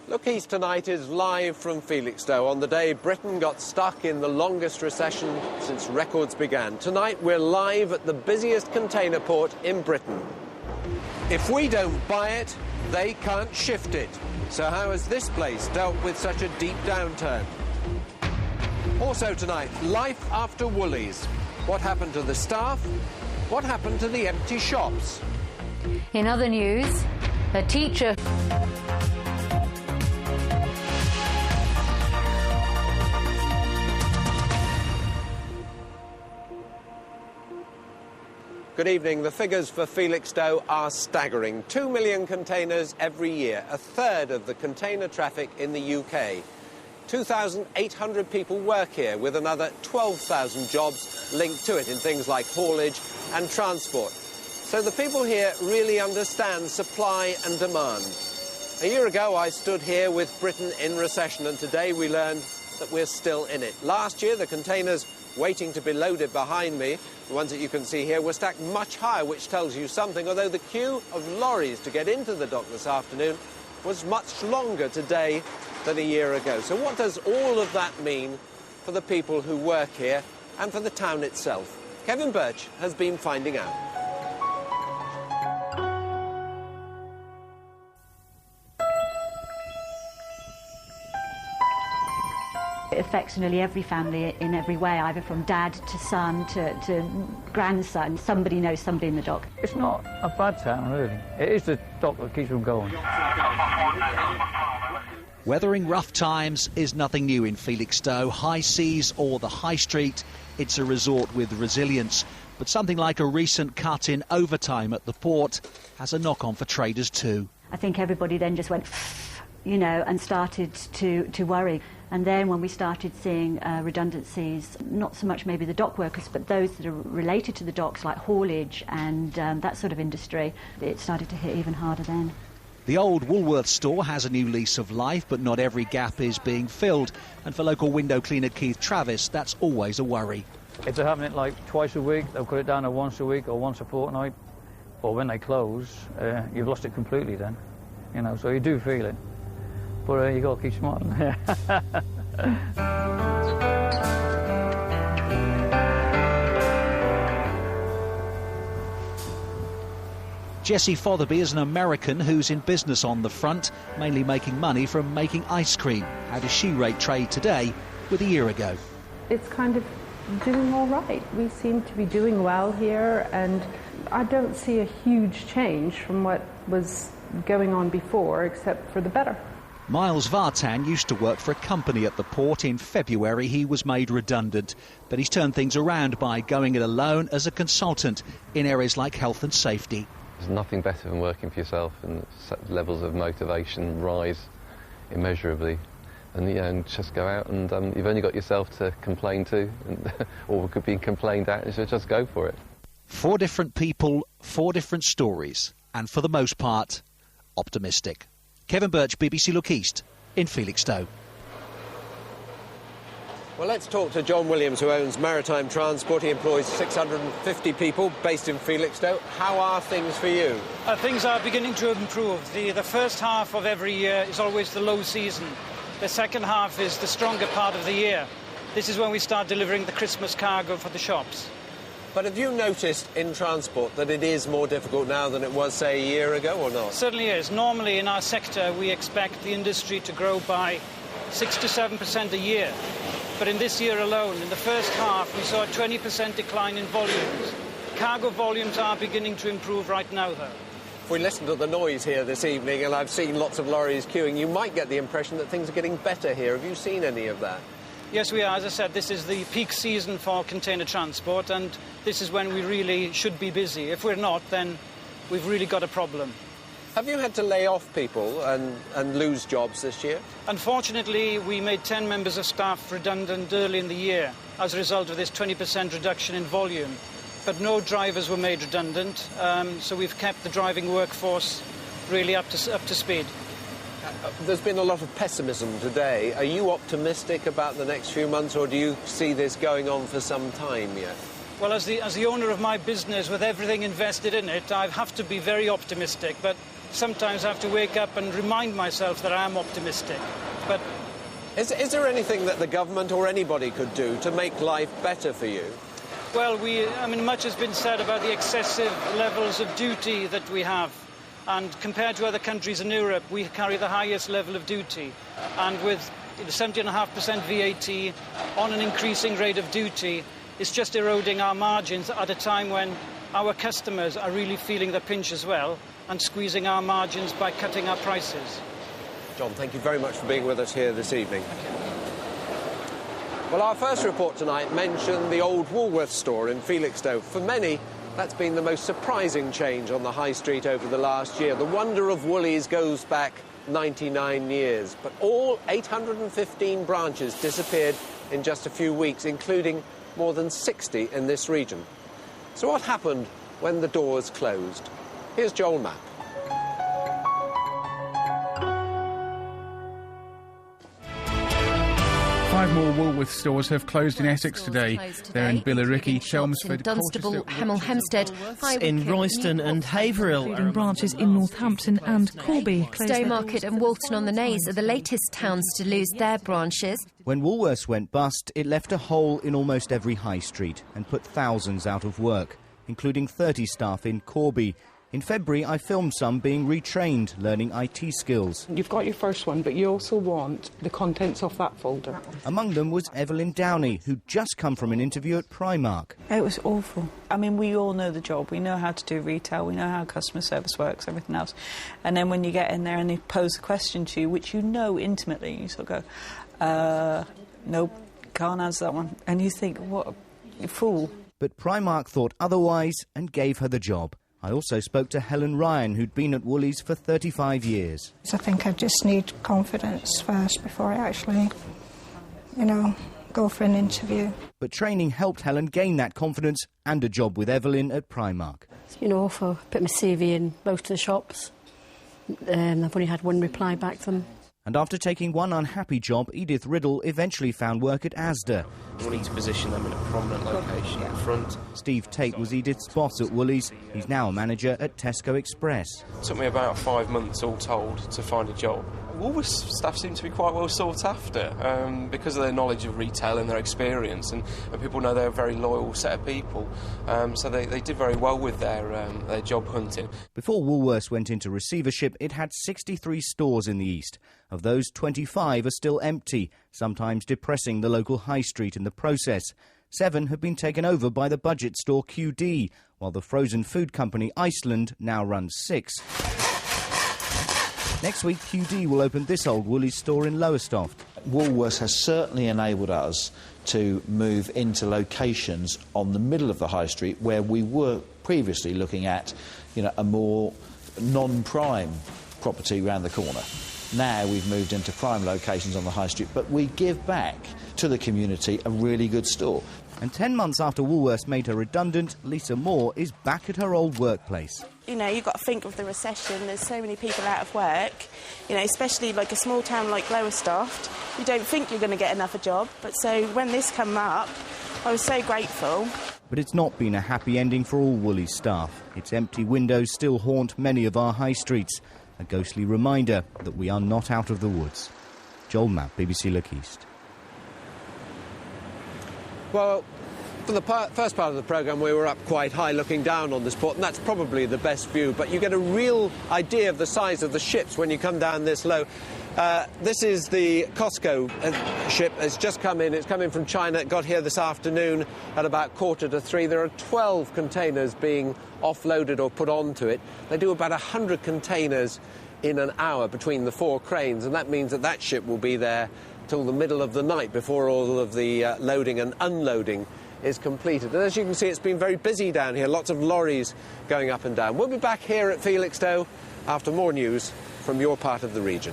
Look East tonight is live from Felixstowe on the day Britain got stuck in the longest recession since records began. Tonight we're live at the busiest container port in Britain. If we don't buy it, they can't shift it. So how has this place dealt with such a deep downturn? Also tonight, life after Woolies. What happened to the staff? What happened to the empty shops? In other news, a teacher... Good evening. The figures for Felixstowe are staggering. 2 million containers every year, a third of the container traffic in the UK. 2,800 people work here, with another 12,000 jobs linked to it in things like haulage and transport. So the people here really understand supply and demand. A year ago, I stood here with Britain in recession, and today we learned that we're still in it. Last year, the containers waiting to be loaded behind me, the ones that you can see here, were stacked much higher, which tells you something, although the queue of lorries to get into the dock this afternoon was much longer today than a year ago. So what does all of that mean for the people who work here and for the town itself? Kevin Birch has been finding out. It affects nearly every family in every way, either from dad to son to grandson. Somebody knows somebody in the dock. It's not a bad town, really. It is the dock that keeps them going. Weathering rough times is nothing new in Felixstowe. High seas or the high street, it's a resort with resilience. But something like a recent cut in overtime at the port has a knock-on for traders too. I think everybody then just went, you know, and started to worry. And then when we started seeing redundancies, not so much maybe the dock workers, but those that are related to the docks, like haulage and that sort of industry, it started to hit even harder then. The old WoolWorths store has a new lease of life, but not every gap is being filled. And for local window cleaner Keith Travis, that's always a worry. If they're having it like twice a week, they'll cut it down to once a week or once a fortnight. Or when they close, you've lost it completely then. You know, so you do feel it. But you got to keep smiling. Jessie Fotherby is an American who's in business on the front, mainly making money from making ice cream. How does she rate trade today with a year ago? It's kind of doing all right. We seem to be doing well here, and I don't see a huge change from what was going on before, except for the better. Miles Vartan used to work for a company at the port. In February, he was made redundant. But he's turned things around by going it alone as a consultant in areas like health and safety. There's nothing better than working for yourself, and levels of motivation rise immeasurably. And, yeah, and just go out and you've only got yourself to complain to, or could be complained at, so just go for it. 4 different people, 4 different stories, and for the most part, optimistic. Kevin Birch, BBC Look East, in Felixstowe. Well, let's talk to John Williams, who owns Maritime Transport. He employs 650 people based in Felixstowe. How are things for you? Things are beginning to improve. The first half of every year is always the low season. The second half is the stronger part of the year. This is when we start delivering the Christmas cargo for the shops. But have you noticed in transport that it is more difficult now than it was, say, a year ago, or not? Certainly is. Normally in our sector we expect the industry to grow by 6 to 7% a year. But in this year alone, in the first half, we saw a 20% decline in volumes. Cargo volumes are beginning to improve right now, though. If we listen to the noise here this evening, and I've seen lots of lorries queuing, you might get the impression that things are getting better here. Have you seen any of that? Yes, we are. As I said, this is the peak season for container transport, and this is when we really should be busy. If we're not, then we've really got a problem. Have you had to lay off people and lose jobs this year? Unfortunately, we made 10 members of staff redundant early in the year as a result of this 20% reduction in volume. But no drivers were made redundant, so we've kept the driving workforce really up to speed. There's been a lot of pessimism today. Are you optimistic about the next few months, or do you see this going on for some time yet? Well, as the owner of my business, with everything invested in it, I have to be very optimistic. But sometimes I have to wake up and remind myself that I am optimistic. But is there anything that the government or anybody could do to make life better for you? well, much has been said about the excessive levels of duty that we have. And compared to other countries in Europe, we carry the highest level of duty. And with 70.5% VAT on an increasing rate of duty, it's just eroding our margins at a time when our customers are really feeling the pinch as well and squeezing our margins by cutting our prices. John, thank you very much for being with us here this evening. Well, our first report tonight mentioned the old WoolWorths store in Felixstowe. For many, that's been the most surprising change on the high street over the last year. The wonder of Woolies goes back 99 years, but all 815 branches disappeared in just a few weeks, including more than 60 in this region. So what happened when the doors closed? Here's Joel Mapp. 5 more Woolworths stores have closed in Essex today. They're in Billericay, Chelmsford, Dunstable, Hemel Hempstead, in Royston and Haverhill, including branches in Northampton and Corby. Stowmarket and Walton-on-the-Naze are the latest towns to lose their branches. When Woolworths went bust, it left a hole in almost every high street and put thousands out of work, including 30 staff in Corby. In February, I filmed some being retrained, learning IT skills. You've got your first one, but you also want the contents of that folder. Among them was Evelyn Downey, who'd just come from an interview at Primark. It was awful. I mean, we all know the job. We know how to do retail. We know how customer service works, everything else. And then when you get in there and they pose a question to you, which you know intimately, you sort of go, nope, can't answer that one. And you think, what a fool. But Primark thought otherwise and gave her the job. I also spoke to Helen Ryan, who'd been at Woolies for 35 years. I think I just need confidence first before I actually, go for an interview. But training helped Helen gain that confidence and a job with Evelyn at Primark. It's been awful. Put my CV in most of the shops. I've only had one reply back from them. And after taking one unhappy job, Edith Riddle eventually found work at Asda. We need to position them in a prominent location in front. Steve Tate was Edith's boss at Woolies. He's now a manager at Tesco Express. It took me about 5 months, all told, to find a job. Woolworths staff seem to be quite well sought after because of their knowledge of retail and their experience, and people know they're a very loyal set of people, so they did very well with their job hunting. Before Woolworths went into receivership, it had 63 stores in the east. Of those, 25 are still empty, sometimes depressing the local high street in the process. 7 have been taken over by the budget store QD, while the frozen food company Iceland now runs 6. Next week, QD will open this old Woolies store in Lowestoft. Woolworths has certainly enabled us to move into locations on the middle of the high street where we were previously looking at, a more non-prime property round the corner. Now we've moved into prime locations on the high street, but we give back to the community a really good store. And 10 months after Woolworths made her redundant, Lisa Moore is back at her old workplace. You've got to think of the recession. There's so many people out of work, especially like a small town like Lowestoft. You don't think you're going to get another job. But so when this came up, I was so grateful. But it's not been a happy ending for all Woolies staff. Its empty windows still haunt many of our high streets. A ghostly reminder that we are not out of the woods. Joel Mapp, BBC Look East. Well, for the first part of the programme, we were up quite high looking down on this port, and that's probably the best view, but you get a real idea of the size of the ships when you come down this low. This is the Costco ship. It's just come in. It's come in from China. It got here this afternoon at about 2:45. There are 12 containers being offloaded or put onto it. They do about 100 containers in an hour between the 4 cranes, and that means that ship will be there till the middle of the night before all of the loading and unloading is completed. And as you can see, it's been very busy down here. Lots of lorries going up and down. We'll be back here at Felixstowe after more news from your part of the region.